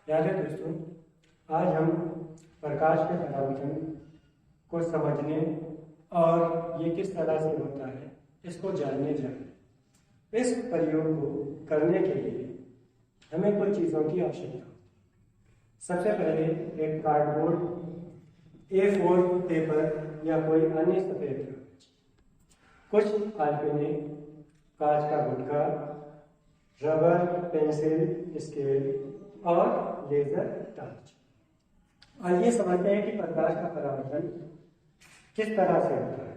याद है दोस्तों, आज हम प्रकाश के परावर्तन को समझने और ये किस तरह से होता है इसको जानने जा रहे हैं। इस प्रयोग को करने के लिए हमें कुछ चीज़ों की आवश्यकता होती है। सबसे पहले एक कार्डबोर्ड, A4 पेपर या कोई अन्य सफेद कागज, कुछ आलपीने, कांच का गुटका, रबर, पेंसिल, स्केल और लेजर टॉर्च। आइए समझते हैं कि प्रकाश का परावर्तन किस तरह से होता है।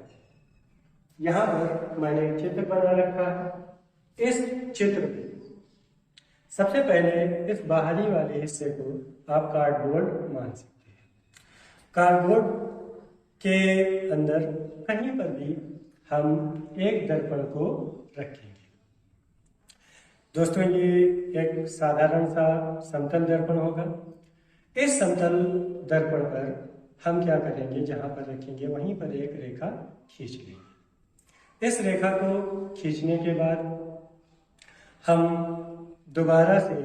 यहाँ पर मैंने एक चित्र बना रखा है। इस चित्र में सबसे पहले इस बाहरी वाले हिस्से को आप कार्डबोर्ड मान सकते हैं। कार्डबोर्ड के अंदर कहीं पर भी हम एक दर्पण को रखेंगे। दोस्तों, ये एक साधारण सा समतल दर्पण होगा। इस समतल दर्पण पर हम क्या करेंगे, जहाँ पर रखेंगे वहीं पर एक रेखा खींच लेंगे। इस रेखा को खींचने के बाद हम दोबारा से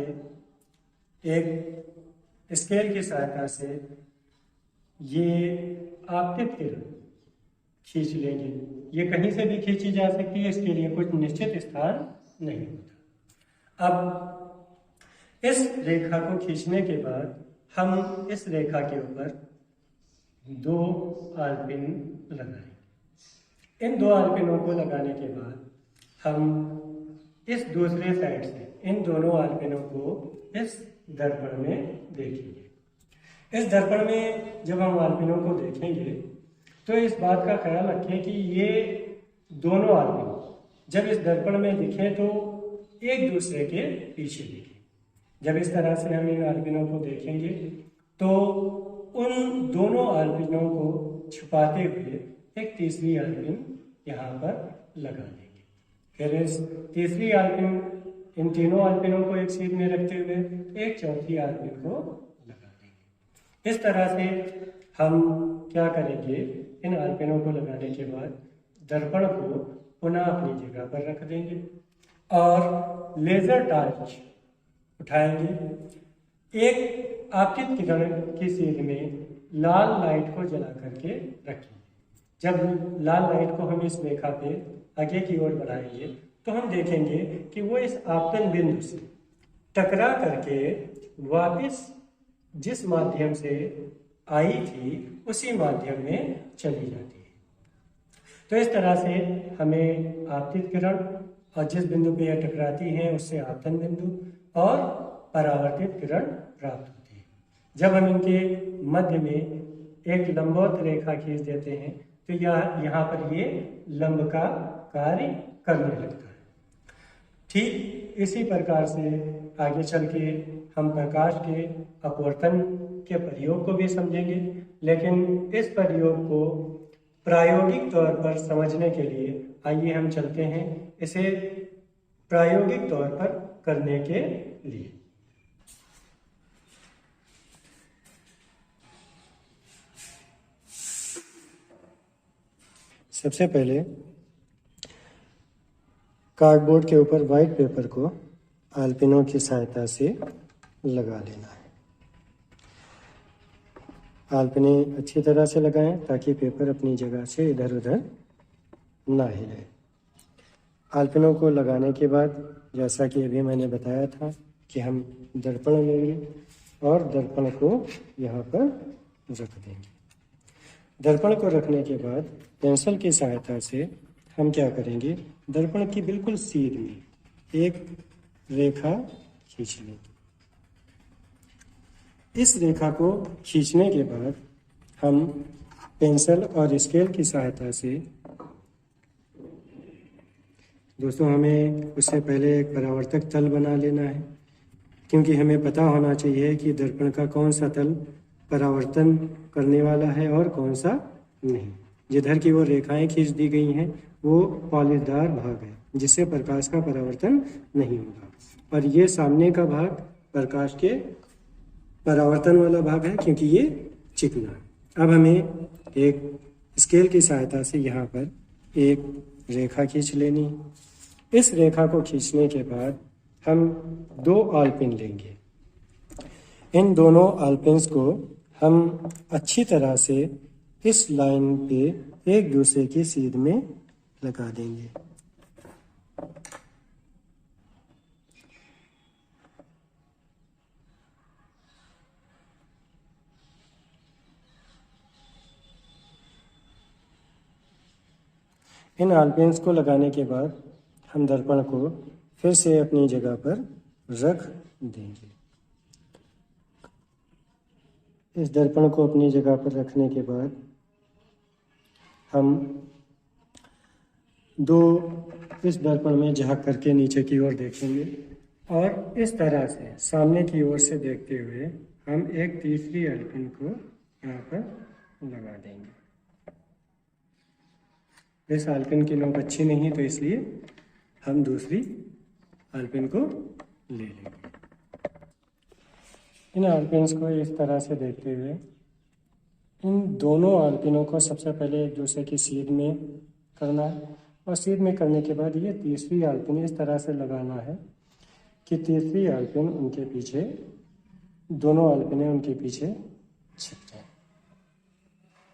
एक स्केल की सहायता से ये आपतित किरण खींच लेंगे। ये कहीं से भी खींची जा सकती है, इसके लिए कुछ निश्चित स्थान नहीं होता। अब इस रेखा को खींचने के बाद हम इस रेखा के ऊपर दो आलपिन लगाएंगे। इन दो आलपिनों को लगाने के बाद हम इस दूसरे साइड से इन दोनों आलपिनों को इस दर्पण में देखेंगे। इस दर्पण में जब हम आलपिनों को देखेंगे तो इस बात का ख्याल रखें कि ये दोनों आलपिन जब इस दर्पण में दिखें तो एक दूसरे के पीछे दिखें। जब इस तरह से हम इन आलपिनों को देखेंगे तो उन दोनों आलपिनों को छुपाते हुए एक तीसरी आलपिन यहाँ पर लगा देंगे। फिर इस तीसरी आलपिन, इन तीनों आलपिनों को एक सीध में रखते हुए एक चौथी आलपिन को लगा देंगे। इस तरह से हम क्या करेंगे, इन आलपिनों को लगाने के बाद दर्पण को पुनः अपनी जगह पर रख देंगे और लेजर टॉर्च उठाएंगे। एक आपतित किरण की सीध में लाल लाइट को जला करके रखेंगे। जब लाल लाइट को हम इस रेखा पे आगे की ओर बढ़ाएंगे तो हम देखेंगे कि वो इस आपतन बिंदु से टकरा करके वापस जिस माध्यम से आई थी उसी माध्यम में चली जाती है। तो इस तरह से हमें आपतित किरण और जिस बिंदु पे यह टकराती है उससे आपतन बिंदु और परावर्तित किरण प्राप्त होती है। जब हम इनके मध्य में एक लंबवत रेखा खींच देते हैं तो यहाँ पर ये लंब का कार्य करने लगता है। ठीक इसी प्रकार से आगे चल के हम प्रकाश के अपवर्तन के प्रयोग को भी समझेंगे, लेकिन इस प्रयोग को प्रायोगिक तौर पर समझने के लिए आइए हम चलते हैं इसे प्रायोगिक तौर पर करने के लिए। सबसे पहले कार्डबोर्ड के ऊपर वाइट पेपर को आलपिनों की सहायता से लगा लेना है। आलपिने अच्छी तरह से लगाएं ताकि पेपर अपनी जगह से इधर उधर ना हिले। आलपिनों को लगाने के बाद जैसा कि अभी मैंने बताया था कि हम दर्पण लेंगे और दर्पण को यहाँ पर रख देंगे। दर्पण को रखने के बाद पेंसिल की सहायता से हम क्या करेंगे, दर्पण की बिल्कुल सीध में एक रेखा खींच लेंगे। इस रेखा को खींचने के बाद हम पेंसिल और स्केल की सहायता से, दोस्तों हमें उससे पहले एक परावर्तक तल बना लेना है, क्योंकि हमें पता होना चाहिए कि दर्पण का कौन सा तल परावर्तन करने वाला है और कौन सा नहीं। जिधर की वो रेखाएं खींच दी गई हैं वो पॉलिशदार भाग है जिससे प्रकाश का परावर्तन नहीं होगा, और ये सामने का भाग प्रकाश के परावर्तन वाला भाग है क्योंकि ये चिकना है। अब हमें एक स्केल की सहायता से यहाँ पर एक रेखा खींच लेनी है। इस रेखा को खींचने के बाद हम दो आलपिन लेंगे। इन दोनों आलपिन्स को हम अच्छी तरह से इस लाइन पे एक दूसरे की सीध में लगा देंगे। इन आलपिन्स को लगाने के बाद हम दर्पण को फिर से अपनी जगह पर रख देंगे। इस दर्पण को अपनी जगह पर रखने के बाद हम इस दर्पण में झांक करके नीचे की ओर देखेंगे और इस तरह से सामने की ओर से देखते हुए हम एक तीसरी आलपिन को यहाँ पर लगा देंगे। इस आलपिन की नोक अच्छी नहीं तो इसलिए हम दूसरी आलपिन को ले लेंगे। इन आलपिन्स को इस तरह से देखते हुए इन दोनों आलपिनों को सबसे पहले एक दूसरे की सीध में करना है और सीध में करने के बाद ये तीसरी आलपिन इस तरह से लगाना है कि तीसरी आलपिन उनके पीछे, दोनों आलपिनें उनके पीछे छिप जाए।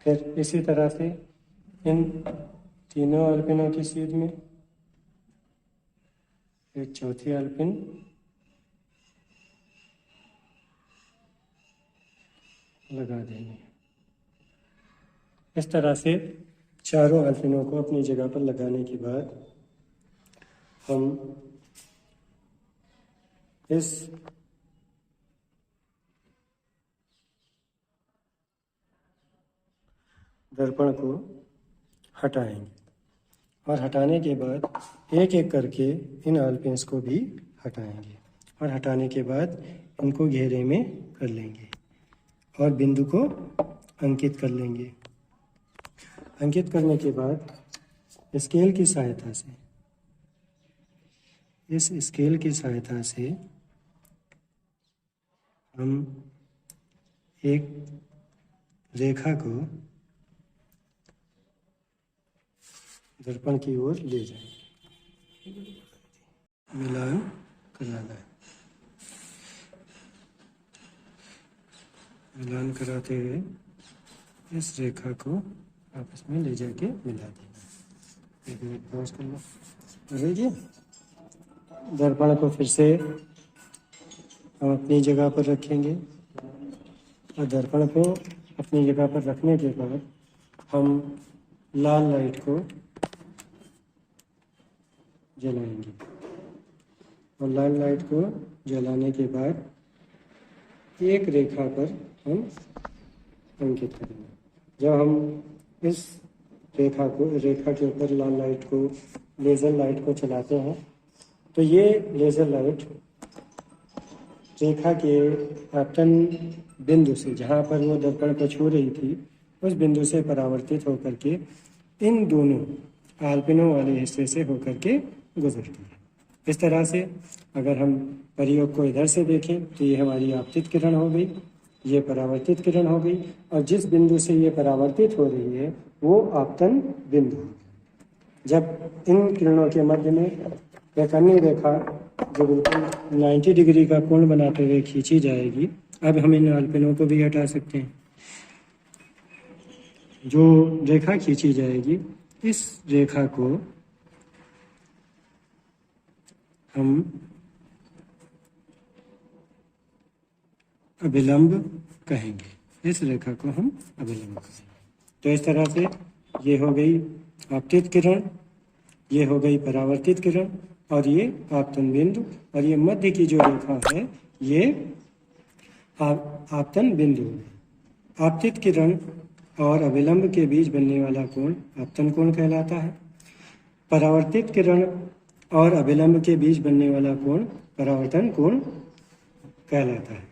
फिर इसी तरह से इन तीनों आलपिनों की सीध में एक चौथी आलपिन लगा देंगे। इस तरह से चारों आलपिनों को अपनी जगह पर लगाने के बाद हम इस दर्पण को हटाएंगे और हटाने के बाद एक एक करके इन आलपिन्स को भी हटाएंगे और हटाने के बाद इनको घेरे में कर लेंगे और बिंदु को अंकित कर लेंगे। अंकित करने के बाद स्केल की सहायता से, इस स्केल की सहायता से हम एक रेखा को दर्पण की ओर ले जाएंगे। मिलान कराना है। मिलान कराते हुए इस रेखा को आपस में ले जाके मिला देना। एक मिनट पॉज कर लो। देखिए दर्पण को फिर से हम अपनी जगह पर रखेंगे और दर्पण को अपनी जगह पर रखने के बाद हम लाल लाइट को जलाएंगे और लाल लाइट को जलाने के बाद एक रेखा पर हम अंकित करेंगे। जब हम इस रेखा के ऊपर लाल लाइट को, लेज़र लाइट को चलाते हैं तो ये लेज़र लाइट रेखा के आपतन बिंदु से, जहाँ पर वो दर्पण को छू रही थी, उस बिंदु से परावर्तित होकर के इन दोनों आलपिनों वाले हिस्से से होकर के गुजरती है। इस तरह से अगर हम प्रयोग को इधर से देखें तो ये हमारी आपतित किरण हो गई, ये परावर्तित किरण हो गई और जिस बिंदु से ये परावर्तित हो रही है वो आपतन बिंदु हो गई। जब इन किरणों के मध्य में एक अन्य रेखा जो बिल्कुल 90 डिग्री का कोण बनाते हुए खींची जाएगी, अब हम इन आलपिनों को भी हटा सकते हैं। जो रेखा खींची जाएगी इस रेखा को हम अभिलंब कहेंगे। इस रेखा को हम अभिलंब कहेंगे। तो इस तरह से ये हो गई आपतित किरण, ये हो गई परावर्तित किरण और ये आपतन बिंदु और ये मध्य की जो रेखा है ये आपतन बिंदु है। आपतित किरण और अभिलंब के बीच बनने वाला कोण आपतन कोण कहलाता है। परावर्तित किरण और अभिलंब के बीच बनने वाला कोण परावर्तन कोण कहलाता है।